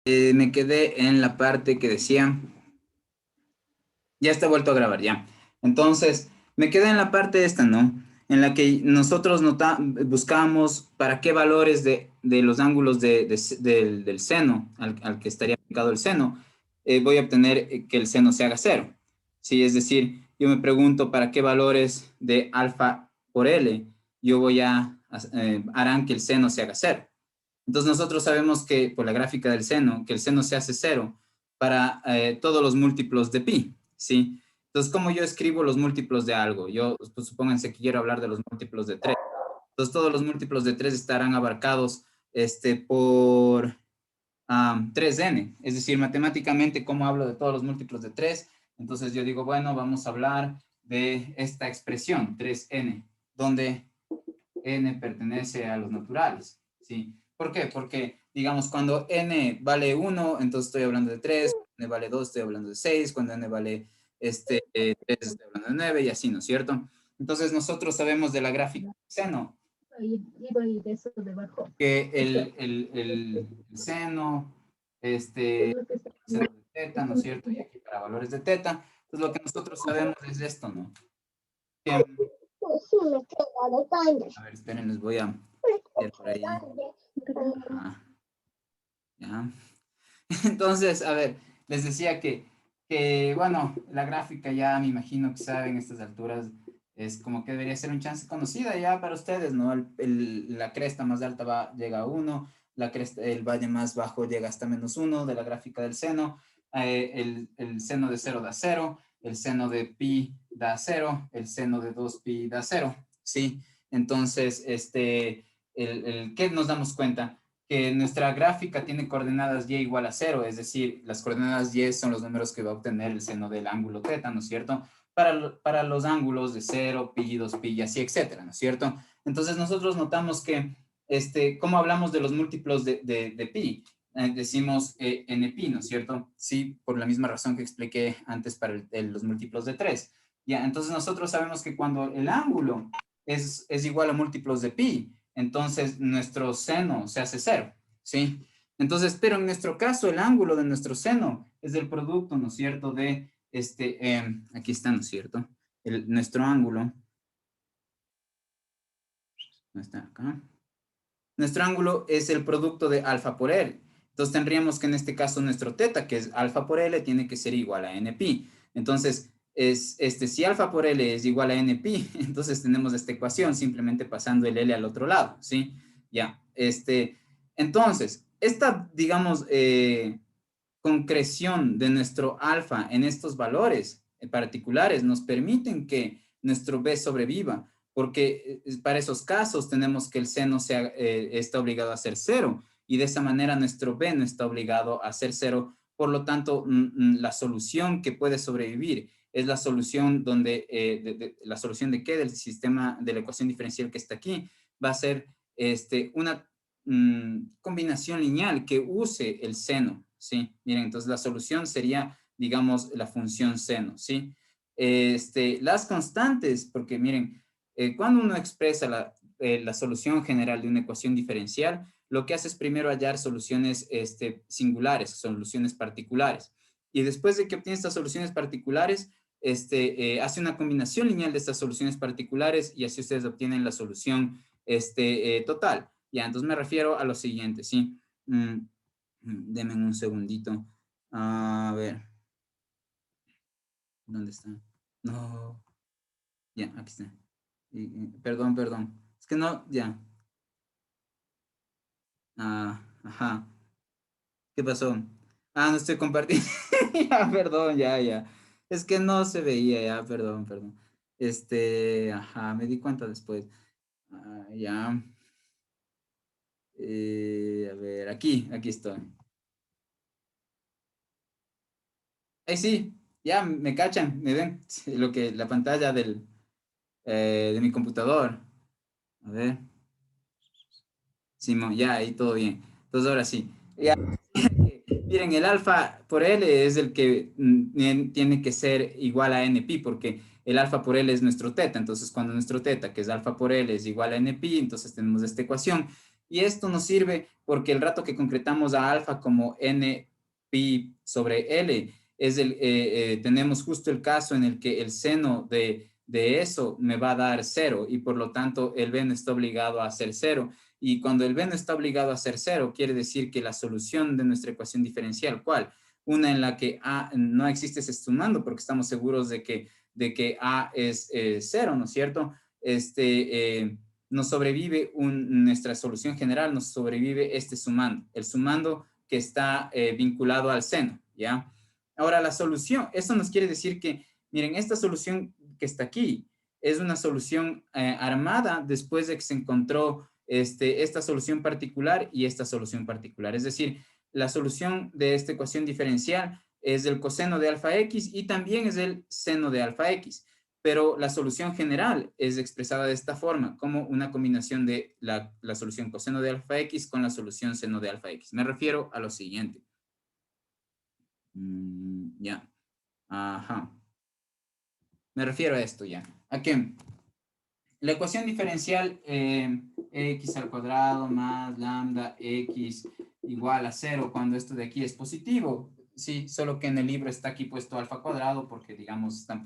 Me quedé en la parte que decía, ya está vuelto a grabar, ya. Entonces, me quedé en la parte esta, ¿no? En la que nosotros buscamos para qué valores de los ángulos del seno al que estaría aplicado el seno, voy a obtener que el seno se haga cero. Sí, es decir, yo me pregunto para qué valores de alfa por L yo harán que el seno se haga cero. Entonces nosotros sabemos que por la gráfica del seno, que el seno se hace cero para todos los múltiplos de pi, ¿sí? Entonces, ¿cómo yo escribo los múltiplos de algo? Yo, pues, supónganse que quiero hablar de los múltiplos de 3. Entonces, todos los múltiplos de 3 estarán abarcados por 3n. Es decir, matemáticamente, ¿cómo hablo de todos los múltiplos de 3? Entonces, yo digo, bueno, vamos a hablar de esta expresión, 3n, donde n pertenece a los naturales, ¿sí? ¿Por qué? Porque, digamos, cuando n vale 1, entonces estoy hablando de 3, cuando n vale 2, estoy hablando de 6, cuando n vale 3, estoy hablando de 9, y así, ¿no es cierto? Entonces, nosotros sabemos de la gráfica del seno que el seno, seno de teta, ¿no es cierto? Y aquí para valores de teta. Entonces, lo que nosotros sabemos es esto, ¿no? Que, a ver, esperen, les voy a ver por ahí. Ajá. ¿Ya? Entonces, a ver, les decía bueno, la gráfica ya me imagino que saben a estas alturas, es como que debería ser un chance conocida ya para ustedes, ¿no? La cresta más alta llega a 1, el valle más bajo llega hasta -1 de la gráfica del seno, el seno de 0 da 0, el seno de pi da 0, el seno de 2pi da 0, ¿sí? Entonces, ¿qué nos damos cuenta? Que nuestra gráfica tiene coordenadas y igual a 0, es decir, las coordenadas y son los números que va a obtener el seno del ángulo teta, ¿no es cierto? Para los ángulos de 0, pi, 2pi y así, etcétera, ¿no es cierto? Entonces nosotros notamos que, ¿cómo hablamos de los múltiplos de pi? Decimos npi, ¿no es cierto? Sí, por la misma razón que expliqué antes para los múltiplos de 3. Ya, entonces nosotros sabemos que cuando el ángulo es igual a múltiplos de pi, entonces nuestro seno se hace cero, ¿sí? Entonces, pero en nuestro caso, el ángulo de nuestro seno es el producto, ¿no es cierto? Aquí está, ¿no es cierto? Nuestro ángulo, ¿no está acá? Nuestro ángulo es el producto de alfa por L. Entonces tendríamos que en este caso nuestro teta, que es alfa por L, tiene que ser igual a npi. Entonces, si alfa por L es igual a npi, entonces tenemos esta ecuación simplemente pasando el L al otro lado, ¿sí? Ya, entonces, esta, digamos, concreción de nuestro alfa en estos valores particulares nos permiten que nuestro B sobreviva, porque para esos casos tenemos que el seno está obligado a ser cero, y de esa manera nuestro B no está obligado a ser cero. Por lo tanto, la solución que puede sobrevivir es la solución la solución de qué del sistema de la ecuación diferencial que está aquí va a ser una combinación lineal que use el seno, ¿sí? Miren, entonces la solución sería, digamos, la función seno, ¿sí? Las constantes, porque miren, cuando uno expresa la solución general de una ecuación diferencial, lo que hace es primero hallar soluciones singulares, soluciones particulares. Y después de que obtiene estas soluciones particulares, hace una combinación lineal de estas soluciones particulares y así ustedes obtienen la solución total. Ya, entonces me refiero a lo siguiente, ¿sí? Denme un segundito. A ver. ¿Dónde está? No. Ya, aquí está. Perdón, perdón. Es que no, ya. Ajá. ¿Qué pasó? No estoy compartiendo. Ya, perdón, ya, ya. Es que no se veía, ya, perdón, perdón. Ajá, me di cuenta después. Ya. A ver, aquí estoy. Ahí sí, ya me cachan, me ven la pantalla de mi computador. A ver, Simón, ya, ahí todo bien. Entonces ahora sí. Ya, miren, el alfa por L es el que tiene que ser igual a NP, porque el alfa por L es nuestro teta. Entonces, cuando nuestro teta, que es alfa por L, es igual a NP, entonces tenemos esta ecuación. Y esto nos sirve porque el rato que concretamos a alfa como n pi sobre L, tenemos justo el caso en el que el seno de eso me va a dar 0 y por lo tanto el b no está obligado a ser 0. Y cuando el b no está obligado a ser 0, quiere decir que la solución de nuestra ecuación diferencial, ¿cuál? Una en la que a no existe ese sumando porque estamos seguros de que a es 0, ¿no es cierto? Nos sobrevive nuestra solución general, nos sobrevive este sumando, el sumando que está vinculado al seno, ¿ya? Ahora, la solución, esto nos quiere decir que, miren, esta solución que está aquí es una solución armada después de que se encontró esta solución particular y esta solución particular. Es decir, la solución de esta ecuación diferencial es el coseno de alfa x y también es el seno de alfa x. Pero la solución general es expresada de esta forma, como una combinación de la solución coseno de alfa x con la solución seno de alfa x. Me refiero a lo siguiente. Ya. Ajá. Me refiero a esto ya. ¿A qué? La ecuación diferencial x al cuadrado más lambda x igual a 0 cuando esto de aquí es positivo. Sí, solo que en el libro está aquí puesto alfa cuadrado porque, digamos, están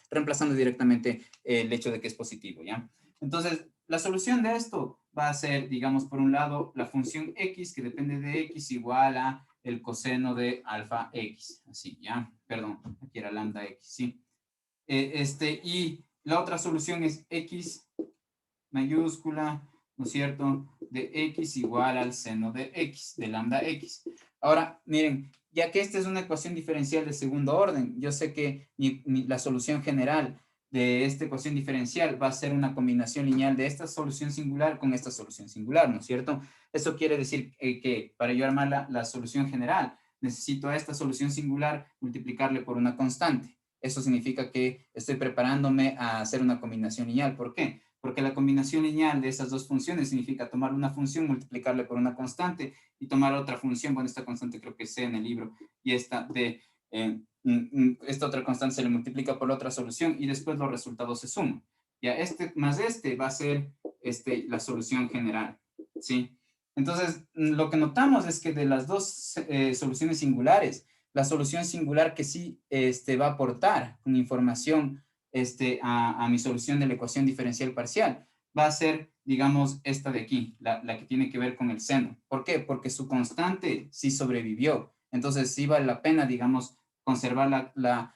reemplazando directamente el hecho de que es positivo, ¿ya? Entonces, la solución de esto va a ser, digamos, por un lado, la función x que depende de x igual a el coseno de alfa x. Así, ¿ya? Perdón, aquí era lambda x, ¿sí? Y la otra solución es x mayúscula, ¿no es cierto? De x igual al seno de x, de lambda x. Ahora, miren, ya que esta es una ecuación diferencial de segundo orden, yo sé que la solución general de esta ecuación diferencial va a ser una combinación lineal de esta solución singular con esta solución singular, ¿no es cierto? Eso quiere decir que para yo armar la solución general, necesito a esta solución singular multiplicarle por una constante. Eso significa que estoy preparándome a hacer una combinación lineal. ¿Por qué? Porque la combinación lineal de esas dos funciones significa tomar una función, multiplicarle por una constante y tomar otra función, bueno, esta constante creo que es C en el libro, y esta otra constante se le multiplica por la otra solución y después los resultados se suman. Ya este más este va a ser la solución general, ¿sí? Entonces, lo que notamos es que de las dos soluciones singulares, la solución singular que sí va a aportar con información a mi solución de la ecuación diferencial parcial va a ser, digamos, esta de aquí, la que tiene que ver con el seno. ¿Por qué? Porque su constante sí sobrevivió. Entonces, sí vale la pena, digamos, conservar la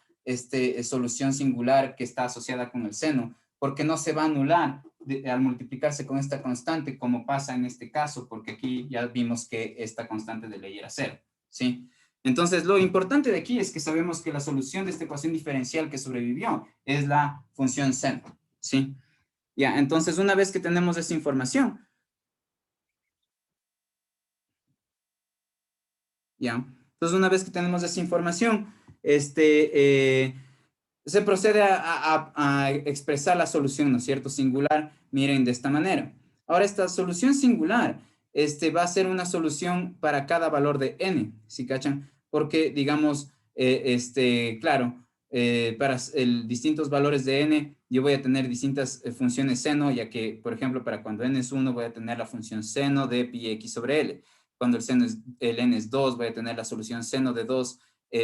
solución singular que está asociada con el seno, porque no se va a anular al multiplicarse con esta constante, como pasa en este caso, porque aquí ya vimos que esta constante de ley era 0, ¿sí? Entonces, lo importante de aquí es que sabemos que la solución de esta ecuación diferencial que sobrevivió es la función seno, ¿sí? Ya, entonces, una vez que tenemos esa información, ya, entonces una vez que tenemos esa información, se procede a expresar la solución, ¿no es cierto? Singular, miren, de esta manera. Ahora, esta solución singular va a ser una solución para cada valor de n, ¿sí cachan? Porque, digamos, claro, para distintos valores de n, yo voy a tener distintas funciones seno, ya que, por ejemplo, para cuando n es 1, voy a tener la función seno de pi x sobre l. Cuando el n es 2, voy a tener la solución seno de 2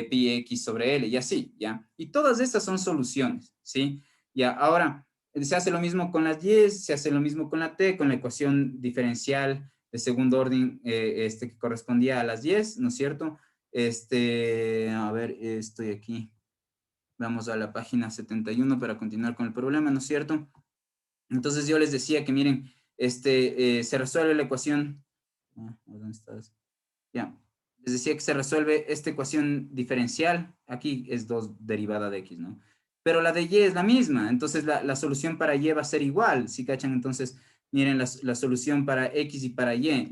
pi x sobre L y así, ¿ya? Y todas estas son soluciones, ¿sí? Ya, ahora, se hace lo mismo con las y, se hace lo mismo con la t, con la ecuación diferencial de segundo orden que correspondía a las y, ¿no es cierto? A ver, estoy aquí. Vamos a la página 71 para continuar con el problema, ¿no es cierto? Entonces yo les decía que miren, se resuelve la ecuación. ¿Dónde estás? Ya. Les decía que se resuelve esta ecuación diferencial. Aquí es 2 derivada de x, ¿no? Pero la de y es la misma. Entonces, la solución para y va a ser igual. ¿Sí cachan? Entonces, miren, la solución para x y para y.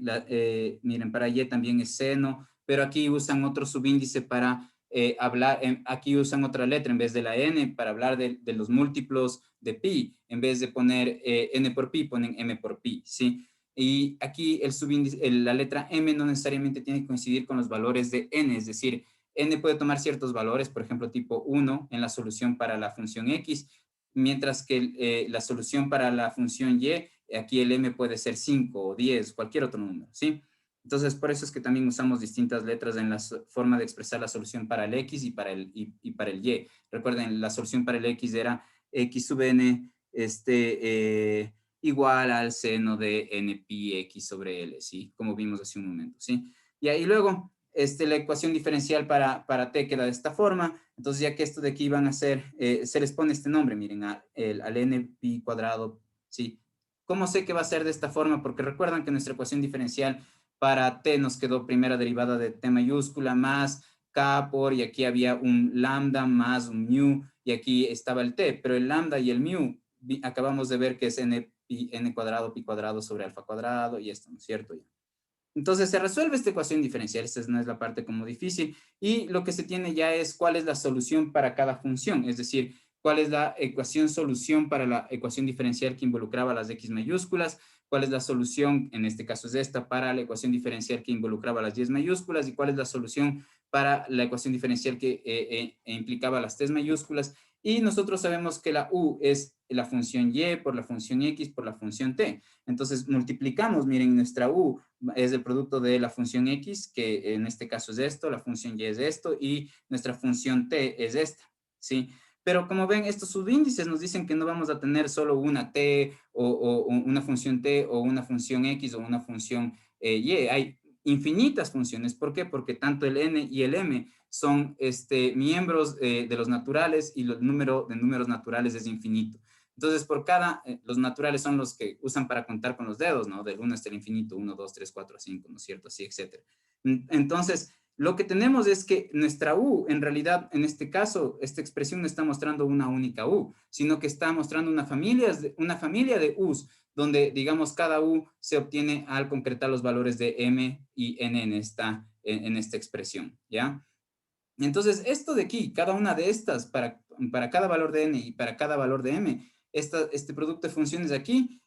Miren, para y también es seno. Pero aquí usan otro subíndice para hablar. Aquí usan otra letra en vez de la n para hablar de los múltiplos de pi. En vez de poner n por pi, ponen m por pi, ¿sí? Y aquí el subíndice, la letra m no necesariamente tiene que coincidir con los valores de n, es decir, n puede tomar ciertos valores, por ejemplo, tipo 1 en la solución para la función x, mientras que la solución para la función y aquí el m puede ser 5 o 10, cualquier otro número, ¿sí? Entonces, por eso es que también usamos distintas letras en la forma de expresar la solución para el x y para y para el y. Recuerden, la solución para el x era x sub n igual al seno de n pi x sobre l, ¿sí? Como vimos hace un momento, ¿sí? Y ahí luego, la ecuación diferencial para t queda de esta forma. Entonces, ya que esto de aquí van a ser, se les pone este nombre, miren, al n pi cuadrado, ¿sí? ¿Cómo sé que va a ser de esta forma? Porque recuerdan que nuestra ecuación diferencial para t nos quedó primera derivada de t mayúscula más k por, y aquí había un lambda más un mu, y aquí estaba el t, pero el lambda y el mu acabamos de ver que es n cuadrado pi cuadrado sobre alfa cuadrado, y esto, ¿no es cierto? Entonces se resuelve esta ecuación diferencial, esta no es la parte como difícil, y lo que se tiene ya es cuál es la solución para cada función, es decir, cuál es la ecuación solución para la ecuación diferencial que involucraba las x mayúsculas, cuál es la solución, en este caso es esta, para la ecuación diferencial que involucraba las y mayúsculas, y cuál es la solución para la ecuación diferencial que implicaba las t mayúsculas, y nosotros sabemos que la u es la función y por la función x por la función t. Entonces multiplicamos, miren, nuestra u es el producto de la función x, que en este caso es esto, la función y es esto, y nuestra función t es esta, ¿sí? Pero como ven, estos subíndices nos dicen que no vamos a tener solo una t o una función t o una función x o una función y. Hay infinitas funciones. ¿Por qué? Porque tanto el n y el m son miembros de los naturales, y el número de números naturales es infinito. Entonces, por cada, los naturales son los que usan para contar con los dedos, ¿no? Del 1 hasta el infinito, 1, 2, 3, 4, 5, ¿no es cierto? Así, etcétera. Entonces, lo que tenemos es que nuestra U, en realidad, en este caso, esta expresión no está mostrando una única U, sino que está mostrando una familia de U's, donde, digamos, cada U se obtiene al concretar los valores de M y N en esta expresión, ¿ya? Entonces, esto de aquí, cada una de estas, para cada valor de N y para cada valor de M, este producto de funciones de aquí,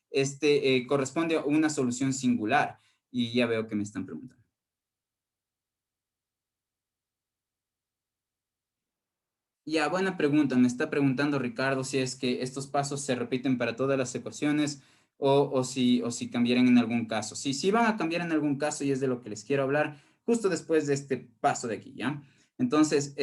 corresponde a una solución singular. Y ya veo que me están preguntando. Ya, buena pregunta. Me está preguntando Ricardo si es que estos pasos se repiten para todas las ecuaciones o si cambiarían en algún caso. Sí, sí van a cambiar en algún caso, y es de lo que les quiero hablar justo después de este paso de aquí, ¿ya? Entonces,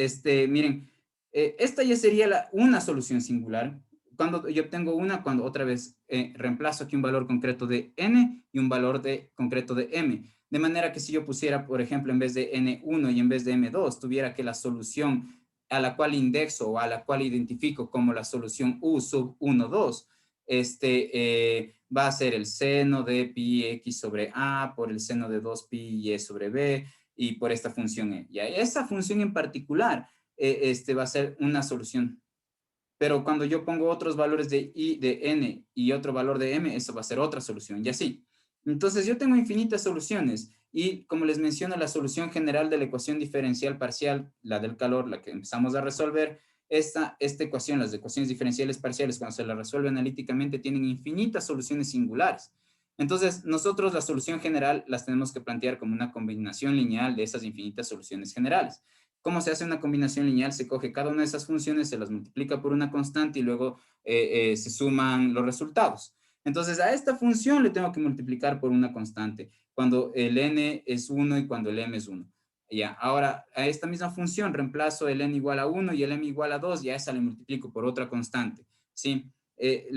miren, esta ya sería una solución singular. Cuando yo obtengo cuando otra vez reemplazo aquí un valor concreto de n y un valor concreto de m. De manera que si yo pusiera, por ejemplo, en vez de n1 y en vez de m2, tuviera que la solución a la cual indexo o a la cual identifico como la solución u sub 1, 2, va a ser el seno de pi x sobre a por el seno de 2 pi y sobre b, y por esta función e. ¿Ya? Esa función en particular va a ser una solución. Pero cuando yo pongo otros valores de i, de n y otro valor de m, eso va a ser otra solución, y así. Entonces yo tengo infinitas soluciones, y como les menciono, la solución general de la ecuación diferencial parcial, la del calor, la que empezamos a resolver, esta ecuación, las ecuaciones diferenciales parciales, cuando se la resuelve analíticamente, tienen infinitas soluciones singulares. Entonces, nosotros la solución general las tenemos que plantear como una combinación lineal de esas infinitas soluciones generales. ¿Cómo se hace una combinación lineal? Se coge cada una de esas funciones, se las multiplica por una constante y luego se suman los resultados. Entonces, a esta función le tengo que multiplicar por una constante, cuando el n es 1 y cuando el m es 1. Ya, ahora, a esta misma función reemplazo el n igual a 1 y el m igual a 2, y a esa le multiplico por otra constante, ¿sí?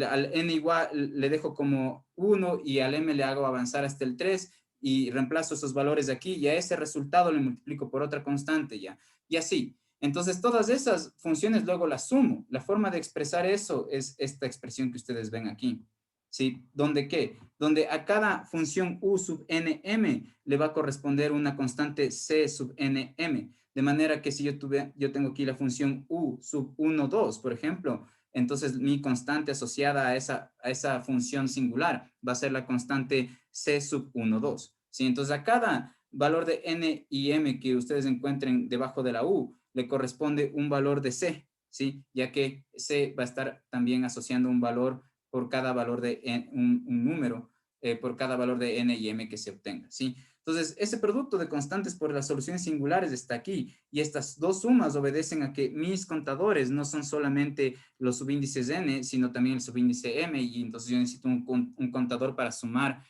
Al n igual le dejo como 1 y al m le hago avanzar hasta el 3, y reemplazo esos valores de aquí, y a ese resultado le multiplico por otra constante, ya. Y así. Entonces, todas esas funciones luego las sumo. La forma de expresar eso es esta expresión que ustedes ven aquí. ¿Sí? ¿Donde qué? Donde a cada función u sub nm le va a corresponder una constante c sub nm. De manera que si yo tengo aquí la función u sub 1, 2, por ejemplo, entonces mi constante asociada a esa función singular va a ser la constante c sub 1, 2. ¿Sí? Entonces, a cada valor de n y m que ustedes encuentren debajo de la u, le corresponde un valor de c, ¿sí? Ya que c va a estar también asociando un valor por cada valor de un número, por cada valor de n y m que se obtenga, ¿sí? Entonces, ese producto de constantes por las soluciones singulares está aquí, y estas dos sumas obedecen a que mis contadores no son solamente los subíndices n, sino también el subíndice m, y entonces yo necesito un contador para sumar,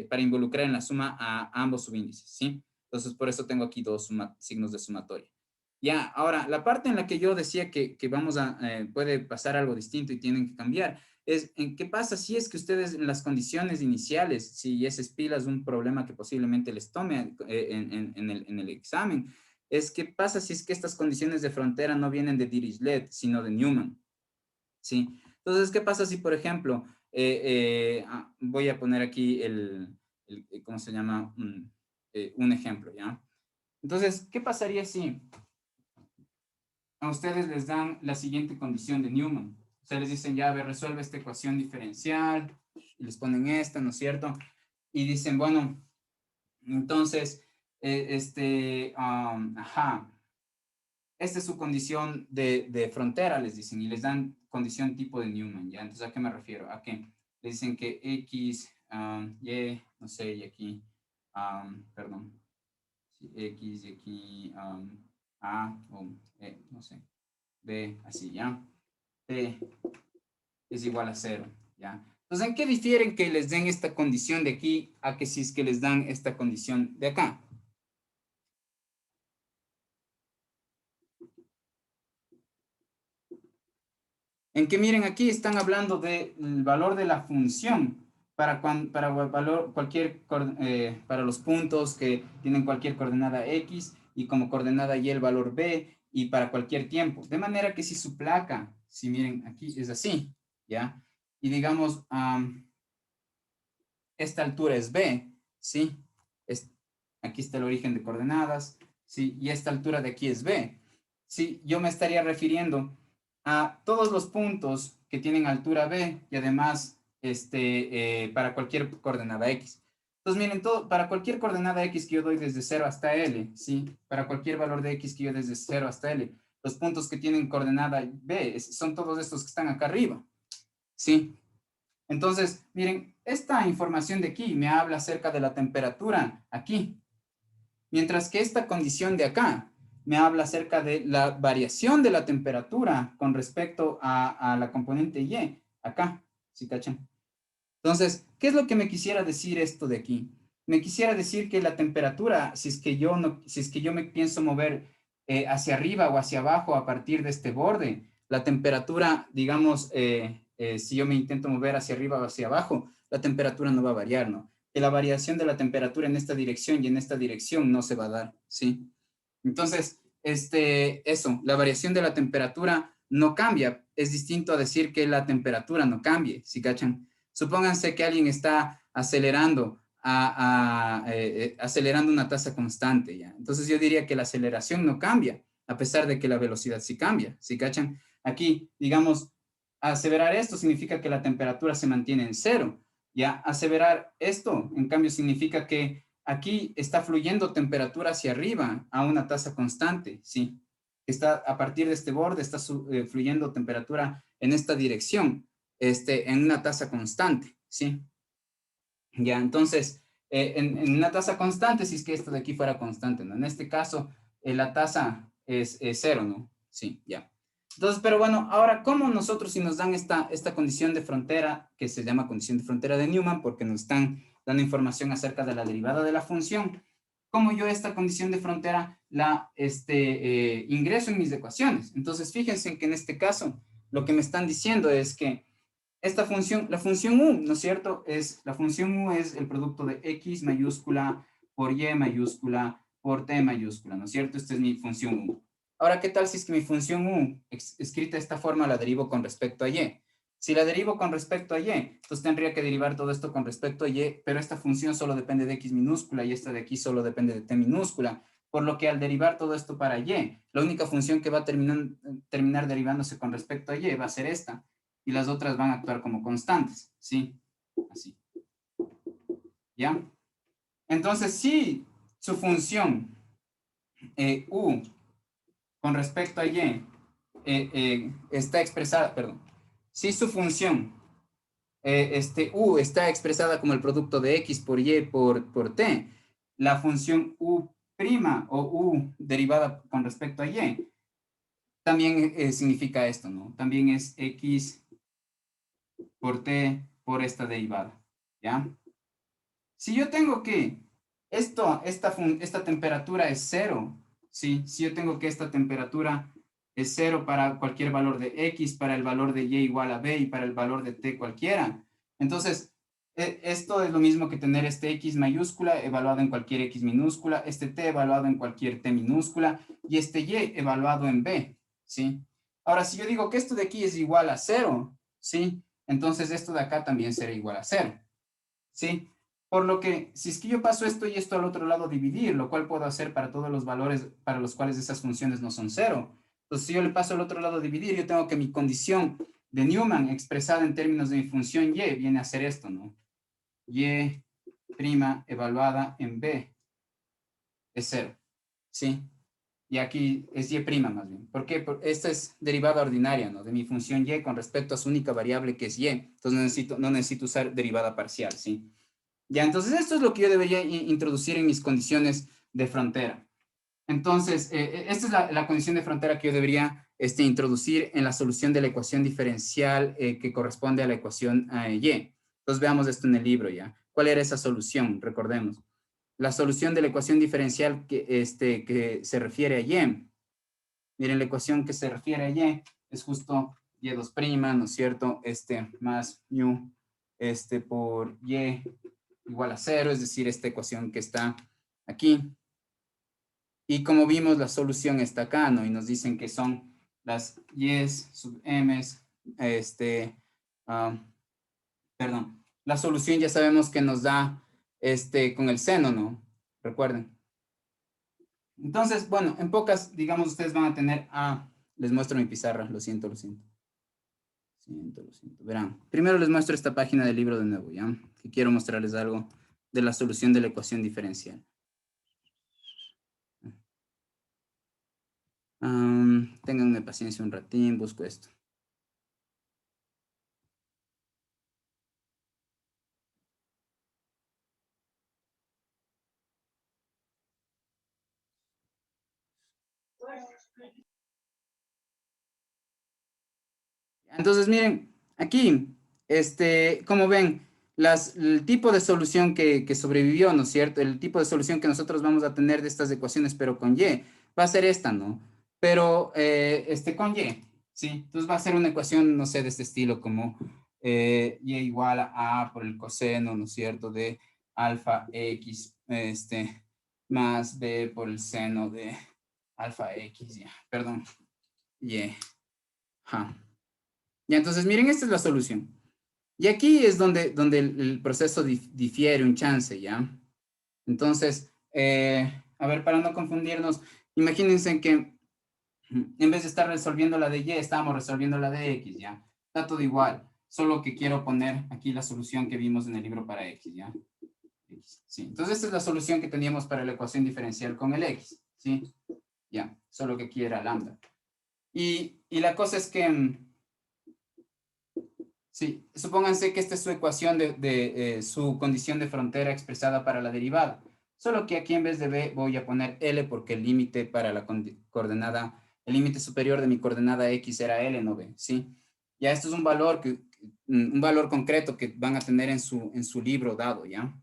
para involucrar en la suma a ambos subíndices, ¿sí? Entonces, por eso tengo aquí dos signos de sumatoria. Ya, ahora, la parte en la que yo decía que vamos a, puede pasar algo distinto y tienen que cambiar, es en qué pasa si es que ustedes en las condiciones iniciales, si ese SPILA es un problema que posiblemente les tome en el examen, es qué pasa si es que estas condiciones de frontera no vienen de Dirichlet, sino de Newman, ¿sí? Entonces, ¿qué pasa si, por ejemplo, voy a poner aquí ¿cómo se llama? Un ejemplo, ¿ya? Entonces, ¿qué pasaría si a ustedes les dan la siguiente condición de Newman? O sea, les dicen, ya, a ver, resuelve esta ecuación diferencial, y les ponen esta, ¿no es cierto? Y dicen, bueno, entonces, ajá, esta es su condición de frontera, les dicen, y les dan condición tipo de Newman, ¿ya? Entonces, ¿a qué me refiero? A que les dicen que X, Y, no sé, y aquí, perdón, X y aquí, A, o no sé, B, así, ¿ya? P es igual a 0, ¿ya? Entonces, ¿en qué difieren que les den esta condición de aquí a que si es que les dan esta condición de acá? En que miren, aquí están hablando del valor de la función para los puntos que tienen cualquier coordenada X y como coordenada Y el valor B y para cualquier tiempo. De manera que si su placa, si miren, aquí es así, ¿ya? Y digamos, esta altura es B, ¿sí? Aquí está el origen de coordenadas, ¿sí? Y esta altura de aquí es B. Sí, yo me estaría refiriendo a todos los puntos que tienen altura B y además para cualquier coordenada X. Entonces, miren, para cualquier coordenada X que yo doy desde 0 hasta L, ¿sí? Para cualquier valor de X que yo desde 0 hasta L, los puntos que tienen coordenada B son todos estos que están acá arriba, ¿sí? Entonces, miren, esta información de aquí me habla acerca de la temperatura aquí, mientras que esta condición de acá me habla acerca de la variación de la temperatura con respecto a la componente Y, acá, ¿sí cachan? Entonces, ¿qué es lo que me quisiera decir esto de aquí? Me quisiera decir que la temperatura, si es que yo me pienso mover hacia arriba o hacia abajo a partir de este borde, la temperatura, digamos, si yo me intento mover hacia arriba o hacia abajo, la temperatura no va a variar, ¿no? Que la variación de la temperatura en esta dirección y en esta dirección no se va a dar, ¿sí? Entonces, eso, la variación de la temperatura no cambia. Es distinto a decir que la temperatura no cambie, ¿sí cachan? Supónganse que alguien está acelerando, acelerando una tasa constante, ¿ya? Entonces yo diría que la aceleración no cambia, a pesar de que la velocidad sí cambia, ¿sí cachan? Aquí, digamos, aseverar esto significa que la temperatura se mantiene en cero, ¿ya? Aseverar esto, en cambio, significa que aquí está fluyendo temperatura hacia arriba a una tasa constante, ¿sí? Está a partir de este borde, está fluyendo temperatura en esta dirección, en una tasa constante, ¿sí? Ya, entonces, en una tasa constante, si es que esto de aquí fuera constante, ¿no? En este caso, la tasa es cero, ¿no? Sí, ya. Entonces, pero bueno, ahora, ¿cómo nosotros si nos dan esta condición de frontera, que se llama condición de frontera de Newman, porque nos están dando información acerca de la derivada de la función, cómo yo esta condición de frontera la ingreso en mis ecuaciones? Entonces, fíjense que en este caso, lo que me están diciendo es que esta función, la función u, ¿no es cierto? La función u es el producto de x mayúscula por y mayúscula por t mayúscula, ¿no es cierto? Esta es mi función u. Ahora, ¿qué tal si es que mi función u, escrita de esta forma, la derivo con respecto a y? Si la derivo con respecto a y, entonces tendría que derivar todo esto con respecto a y, pero esta función solo depende de x minúscula y esta de aquí solo depende de t minúscula, por lo que al derivar todo esto para y, la única función que va a terminar derivándose con respecto a y va a ser esta, y las otras van a actuar como constantes, ¿sí? Así. ¿Ya? Entonces, si su función u con respecto a y está expresada, perdón, si su función u está expresada como el producto de x por y por t, la función u' o u derivada con respecto a y, también significa esto, ¿no? También es x por t por esta derivada, ¿ya? Si yo tengo que esta temperatura es cero, ¿sí? Si yo tengo que esta temperatura es cero para cualquier valor de x, para el valor de y igual a b y para el valor de t cualquiera. Entonces, esto es lo mismo que tener este x mayúscula evaluado en cualquier x minúscula, este t evaluado en cualquier t minúscula y este y evaluado en b, ¿sí? Ahora, si yo digo que esto de aquí es igual a cero, ¿sí? Entonces, esto de acá también será igual a cero, ¿sí? Por lo que, si es que yo paso esto y esto al otro lado dividir, lo cual puedo hacer para todos los valores para los cuales esas funciones no son cero. Entonces, si yo le paso al otro lado dividir, yo tengo que mi condición de Newman expresada en términos de mi función y viene a ser esto, ¿no? Y' evaluada en b es cero, ¿sí? Y aquí es y' más bien. ¿Por qué? Porque esta es derivada ordinaria, ¿no? De mi función y con respecto a su única variable que es y. Entonces no necesito usar derivada parcial, ¿sí? Ya, entonces esto es lo que yo debería introducir en mis condiciones de frontera. Entonces, esta es la condición de frontera que yo debería introducir en la solución de la ecuación diferencial que corresponde a la ecuación y. Entonces, veamos esto en el libro ya. ¿Cuál era esa solución? Recordemos. La solución de la ecuación diferencial que se refiere a y. Miren, la ecuación que se refiere a y es justo y2', ¿no es cierto? Más mu por y igual a 0, es decir, esta ecuación que está aquí. Y como vimos, la solución está acá, ¿no? Y nos dicen que son las y sub m, perdón, la solución ya sabemos que nos da con el seno, ¿no? Recuerden. Entonces, bueno, en pocas, digamos, ustedes van a tener, les muestro mi pizarra, lo siento, lo siento. Lo siento. Verán, primero les muestro esta página del libro de nuevo, ¿ya? Que quiero mostrarles algo de la solución de la ecuación diferencial. Ténganme paciencia un ratín, busco esto. Entonces, miren, aquí, como ven, el tipo de solución que sobrevivió, ¿no es cierto? El tipo de solución que nosotros vamos a tener de estas ecuaciones, pero con y, va a ser esta, ¿no? Pero, con y, ¿sí? Entonces va a ser una ecuación, no sé, de este estilo, como y igual a por el coseno, ¿no es cierto? De alfa x, más b por el seno de alfa x, ya, perdón, y, ja. Ya, entonces miren, esta es la solución. Y aquí es donde el proceso difiere un chance, ¿ya? Entonces, a ver, para no confundirnos, imagínense que en vez de estar resolviendo la de y, estamos resolviendo la de x, ¿ya? Está todo igual, solo que quiero poner aquí la solución que vimos en el libro para x, ¿ya? X, sí. Entonces, esta es la solución que teníamos para la ecuación diferencial con el x, ¿sí? Ya, solo que aquí era lambda. Y la cosa es que... Sí, supónganse que esta es su ecuación de su condición de frontera expresada para la derivada. Solo que aquí en vez de b voy a poner L porque el límite para la coordenada, el límite superior de mi coordenada X era L, no B, ¿sí? Ya esto es un valor, un valor concreto que van a tener en su libro dado, ¿ya?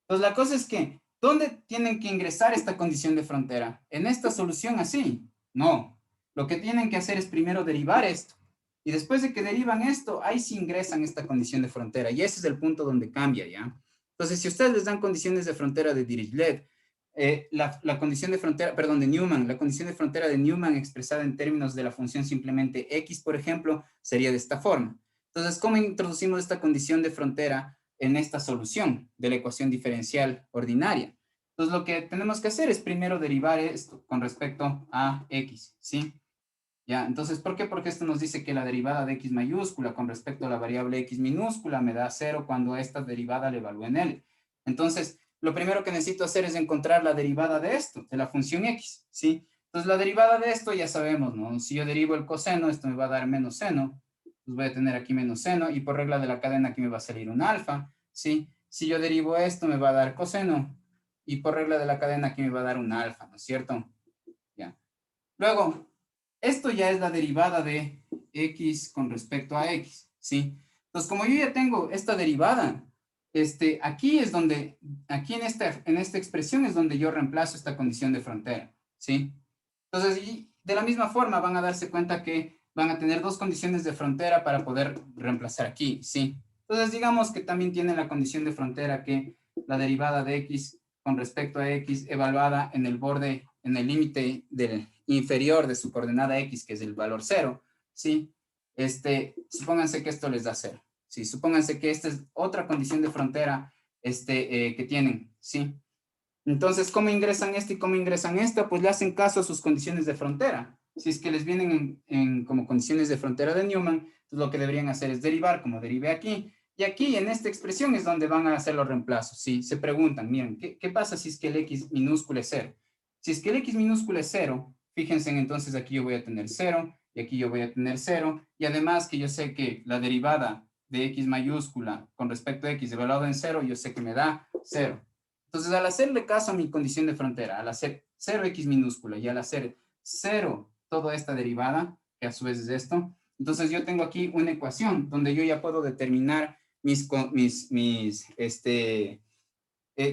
Entonces la cosa es que, ¿dónde tienen que ingresar esta condición de frontera? ¿En esta solución así? No. Lo que tienen que hacer es primero derivar esto. Y después de que derivan esto, ahí sí ingresan esta condición de frontera. Y ese es el punto donde cambia, ¿ya? Entonces, si ustedes les dan condiciones de frontera de Dirichlet, la condición de frontera, perdón, de Newman, la condición de frontera de Newman expresada en términos de la función simplemente x, por ejemplo, sería de esta forma. Entonces, ¿cómo introducimos esta condición de frontera en esta solución de la ecuación diferencial ordinaria? Entonces, lo que tenemos que hacer es primero derivar esto con respecto a x, ¿sí? Ya, entonces, ¿por qué? Porque esto nos dice que la derivada de x mayúscula con respecto a la variable x minúscula me da 0 cuando esta derivada la evalúe en L. Entonces, lo primero que necesito hacer es encontrar la derivada de esto, de la función x, ¿sí? Entonces, la derivada de esto ya sabemos, ¿no? Si yo derivo el coseno, esto me va a dar menos seno. pues voy a tener aquí menos seno, y por regla de la cadena aquí me va a salir un alfa, ¿sí? Si yo derivo esto, me va a dar coseno, y por regla de la cadena aquí me va a dar un alfa, ¿no es cierto? Ya. Luego, esto ya es la derivada de x con respecto a x, ¿sí? Entonces, como yo ya tengo esta derivada, aquí es donde, aquí en esta expresión es donde yo reemplazo esta condición de frontera, ¿sí? Entonces, y de la misma forma van a darse cuenta que van a tener dos condiciones de frontera para poder reemplazar aquí, ¿sí? Entonces, digamos que también tienen la condición de frontera que la derivada de x con respecto a x evaluada en el borde, en el límite del inferior de su coordenada x, que es el valor 0, ¿sí? Supónganse que esto les da 0, ¿sí? Supónganse que esta es otra condición de frontera que tienen, ¿sí? Entonces, ¿cómo ingresan esta y cómo ingresan esta? Pues le hacen caso a sus condiciones de frontera. Si es que les vienen como condiciones de frontera de Newman, entonces lo que deberían hacer es derivar, como derivé aquí. Y aquí, en esta expresión, es donde van a hacer los reemplazos. Sí, se preguntan, miren, ¿qué pasa si es que el x minúsculo es 0? Si es que el x minúsculo es 0, fíjense, entonces aquí yo voy a tener 0, y aquí yo voy a tener 0, y además que yo sé que la derivada de x mayúscula con respecto a x evaluado en 0, yo sé que me da 0. Entonces, al hacerle caso a mi condición de frontera, al hacer 0x minúscula y al hacer 0 toda esta derivada, que a su vez es esto, entonces yo tengo aquí una ecuación donde yo ya puedo determinar mis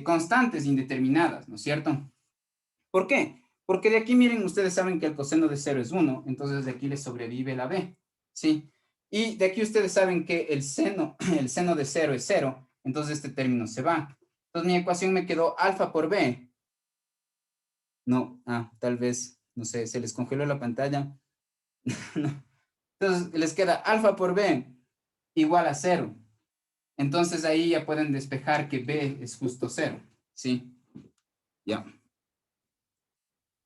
constantes indeterminadas, ¿no es cierto? ¿Por qué? Porque de aquí, miren, ustedes saben que el coseno de 0 es 1, entonces de aquí les sobrevive la b, ¿sí? Y de aquí ustedes saben que el seno de 0 es 0, entonces este término se va. Entonces mi ecuación me quedó alfa por b. No, tal vez, no sé, se les congeló la pantalla. No. Entonces les queda alfa por b igual a 0. Entonces ahí ya pueden despejar que b es justo 0, ¿sí? Ya.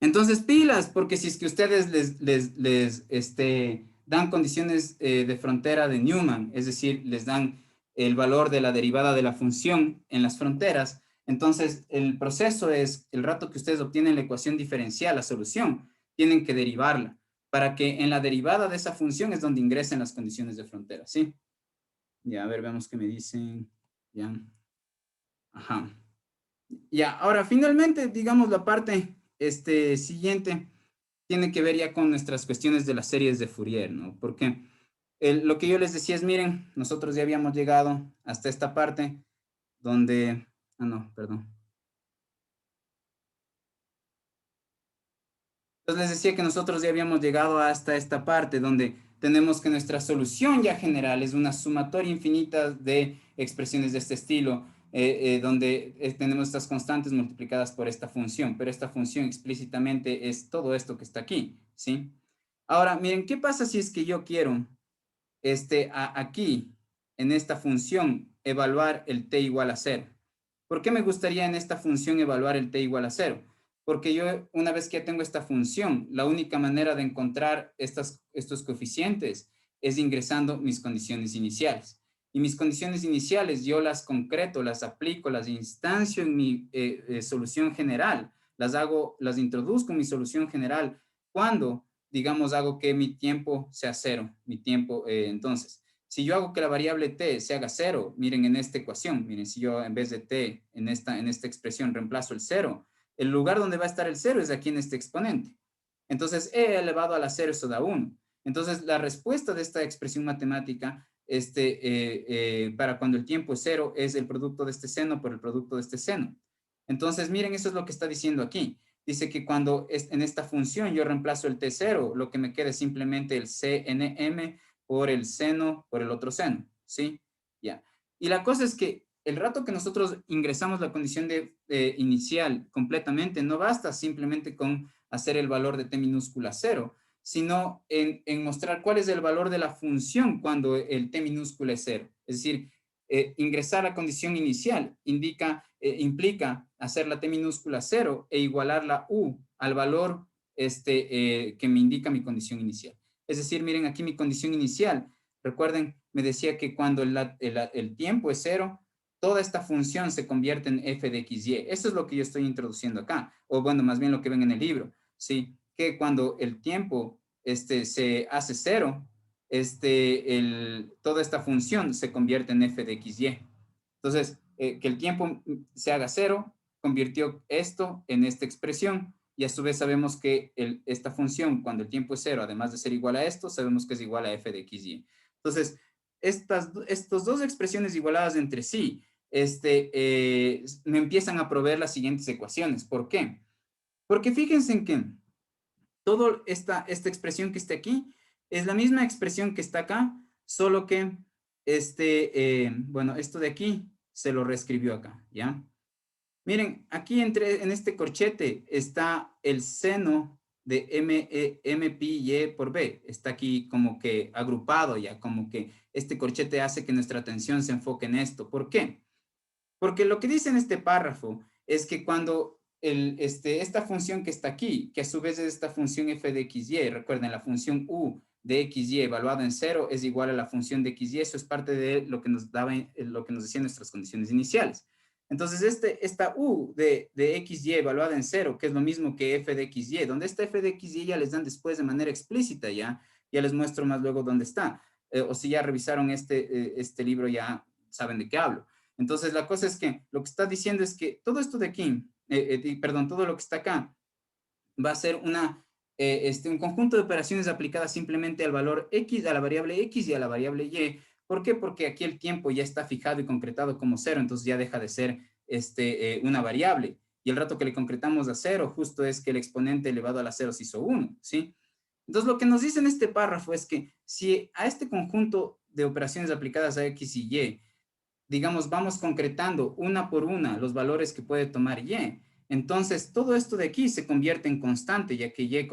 Entonces pilas, porque si es que ustedes dan condiciones de frontera de Newman, es decir, les dan el valor de la derivada de la función en las fronteras, entonces el proceso es, el rato que ustedes obtienen la ecuación diferencial, la solución, tienen que derivarla, para que en la derivada de esa función es donde ingresen las condiciones de frontera, ¿sí? Ya, a ver, veamos qué me dicen. Ya. Ajá. Ya, ahora finalmente, digamos la parte siguiente tiene que ver ya con nuestras cuestiones de las series de Fourier, ¿no? Porque lo que yo les decía es, miren, nosotros ya habíamos llegado hasta esta parte donde, no, perdón. Entonces les decía que nosotros ya habíamos llegado hasta esta parte donde tenemos que nuestra solución ya general es una sumatoria infinita de expresiones de este estilo, donde tenemos estas constantes multiplicadas por esta función, pero esta función explícitamente es todo esto que está aquí, ¿sí? Ahora, miren, ¿qué pasa si es que yo quiero aquí, en esta función, evaluar el t igual a 0? ¿Por qué me gustaría en esta función evaluar el t igual a 0? Porque yo, una vez que ya tengo esta función, la única manera de encontrar estos coeficientes es ingresando mis condiciones iniciales. Y mis condiciones iniciales yo las concreto, las aplico, las instancio en mi solución general, las introduzco en mi solución general cuando, digamos, hago que mi tiempo sea 0, mi tiempo, entonces, si yo hago que la variable t se haga 0, miren en esta ecuación, miren, si yo en vez de t en esta expresión reemplazo el 0, el lugar donde va a estar el 0 es aquí en este exponente. Entonces, e elevado a la 0 eso da 1. Entonces, la respuesta de esta expresión matemática para cuando el tiempo es 0 es el producto de este seno por el producto de este seno. Entonces, miren, eso es lo que está diciendo aquí. Dice que cuando en esta función yo reemplazo el t0, lo que me queda es simplemente el cnm por el seno, por el otro seno, ¿sí? Ya. Y la cosa es que el rato que nosotros ingresamos la condición inicial completamente, no basta simplemente con hacer el valor de t minúscula 0, sino en mostrar cuál es el valor de la función cuando el t minúscula es 0. Es decir, ingresar la condición inicial implica hacer la t minúscula 0 e igualar la u al valor que me indica mi condición inicial. Es decir, miren aquí mi condición inicial. Recuerden, me decía que cuando el tiempo es 0, toda esta función se convierte en f de xy. Eso es lo que yo estoy introduciendo acá. O bueno, más bien lo que ven en el libro. ¿Sí? Que cuando el tiempo se hace 0, toda esta función se convierte en f de xy. Entonces, que el tiempo se haga 0, convirtió esto en esta expresión, y a su vez sabemos que esta función, cuando el tiempo es 0, además de ser igual a esto, sabemos que es igual a f de xy. Entonces, estas dos expresiones igualadas entre sí, me empiezan a proveer las siguientes ecuaciones. ¿Por qué? Porque fíjense en que toda esta expresión que está aquí es la misma expresión que está acá, solo que bueno, esto de aquí se lo reescribió acá, ¿ya? Miren, aquí en este corchete está el seno de m pi y por b. Está aquí como que agrupado ya, como que este corchete hace que nuestra atención se enfoque en esto. ¿Por qué? Porque lo que dice en este párrafo es que cuando esta función que está aquí, que a su vez es esta función f de xy, recuerden, la función u de xy evaluada en 0 es igual a la función de xy, eso es parte de lo que nos decían nuestras condiciones iniciales. Entonces, esta u de xy evaluada en 0, que es lo mismo que f de xy, donde esta f de xy ya les dan después de manera explícita, ya les muestro más luego dónde está. O si ya revisaron este libro, ya saben de qué hablo. Entonces, la cosa es que lo que está diciendo es que todo esto de aquí, perdón, todo lo que está acá, va a ser un conjunto de operaciones aplicadas simplemente al valor x, a la variable x y a la variable y. ¿Por qué? Porque aquí el tiempo ya está fijado y concretado como 0, entonces ya deja de ser una variable. Y el rato que le concretamos a 0, justo es que el exponente elevado a la 0 se hizo 1, ¿sí? Entonces, lo que nos dice en este párrafo es que si a este conjunto de operaciones aplicadas a x y y, digamos, vamos concretando una por una los valores que puede tomar y, entonces todo esto de aquí se convierte en constante, ya que y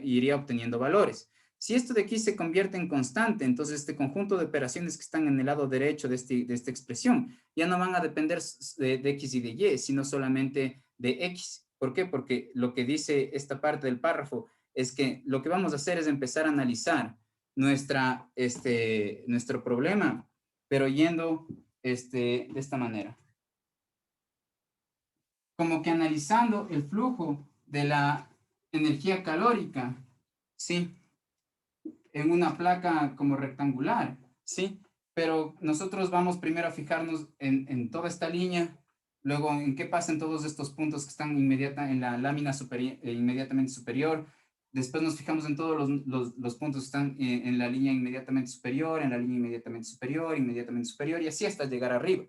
iría obteniendo valores. Si esto de aquí se convierte en constante, entonces este conjunto de operaciones que están en el lado derecho de esta expresión ya no van a depender de x y de y, sino solamente de x. ¿Por qué? Porque lo que dice esta parte del párrafo es que lo que vamos a hacer es empezar a analizar nuestro problema, pero yendo de esta manera. Como que analizando el flujo de la energía calórica, ¿sí? En una placa como rectangular, ¿sí? Pero nosotros vamos primero a fijarnos en toda esta línea, luego en qué pasa en todos estos puntos que están en la lámina inmediatamente superior. Después nos fijamos en todos los puntos que están en la línea inmediatamente superior, en la línea inmediatamente superior, y así hasta llegar arriba.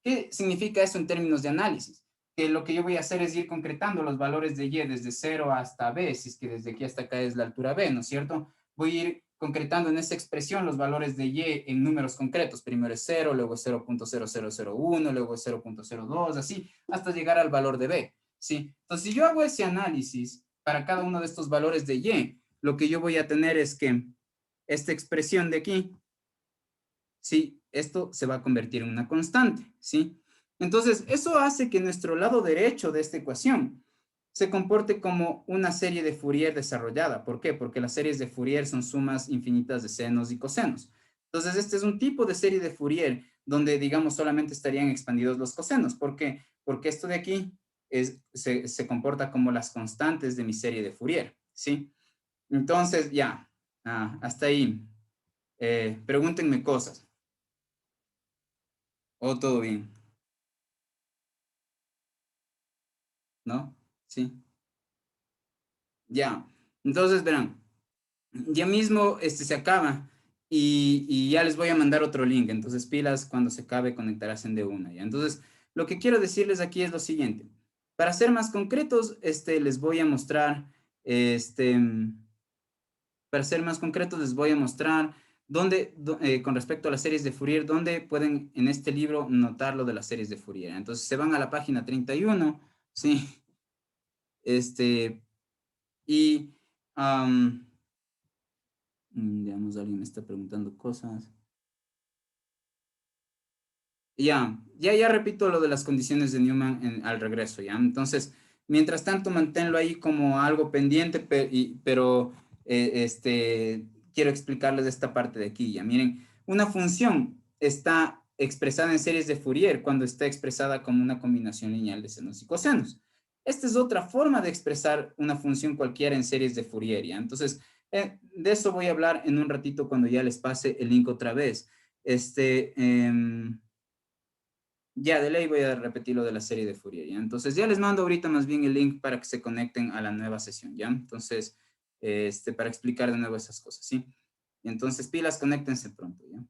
¿Qué significa eso en términos de análisis? Que lo que yo voy a hacer es ir concretando los valores de y desde 0 hasta b, si es que desde aquí hasta acá es la altura b, ¿no es cierto? Voy a ir concretando en esta expresión los valores de y en números concretos. Primero es 0, luego 0.0001, luego 0.02, así, hasta llegar al valor de b, ¿sí? Entonces, si yo hago ese análisis para cada uno de estos valores de y, lo que yo voy a tener es que esta expresión de aquí, ¿sí? Esto se va a convertir en una constante, ¿sí? Entonces, eso hace que nuestro lado derecho de esta ecuación se comporte como una serie de Fourier desarrollada. ¿Por qué? Porque las series de Fourier son sumas infinitas de senos y cosenos. Entonces, este es un tipo de serie de Fourier donde, digamos, solamente estarían expandidos los cosenos. ¿Por qué? Porque esto de aquí se comporta como las constantes de mi serie de Fourier, ¿sí? Entonces, ya, hasta ahí. Pregúntenme cosas. ¿O todo bien? ¿No? Sí. Ya. Entonces, verán, ya mismo se acaba y ya les voy a mandar otro link. Entonces, pilas, cuando se acabe, conectarás en de una. ¿Ya? Entonces, lo que quiero decirles aquí es lo siguiente. Para ser más concretos, les voy a mostrar, este, para ser más concretos, les voy a mostrar con respecto a las series de Fourier, dónde pueden en este libro notar lo de las series de Fourier. Entonces, se van a la página 31, ¿sí? Y, digamos, alguien me está preguntando cosas. Ya repito lo de las condiciones de Newman al regreso, ¿ya? Entonces, mientras tanto, manténlo ahí como algo pendiente, pero quiero explicarles esta parte de aquí, ¿ya? Miren, una función está expresada en series de Fourier cuando está expresada como una combinación lineal de senos y cosenos. Esta es otra forma de expresar una función cualquiera en series de Fourier, ¿ya? Entonces, De eso voy a hablar en un ratito cuando ya les pase el link otra vez. Ya de ley voy a repetir lo de la serie de Fourier, ¿ya? Entonces ya les mando ahorita más bien el link para que se conecten a la nueva sesión, ¿ya? Entonces, para explicar de nuevo esas cosas, ¿sí? Y entonces pilas, conéctense pronto, ¿ya?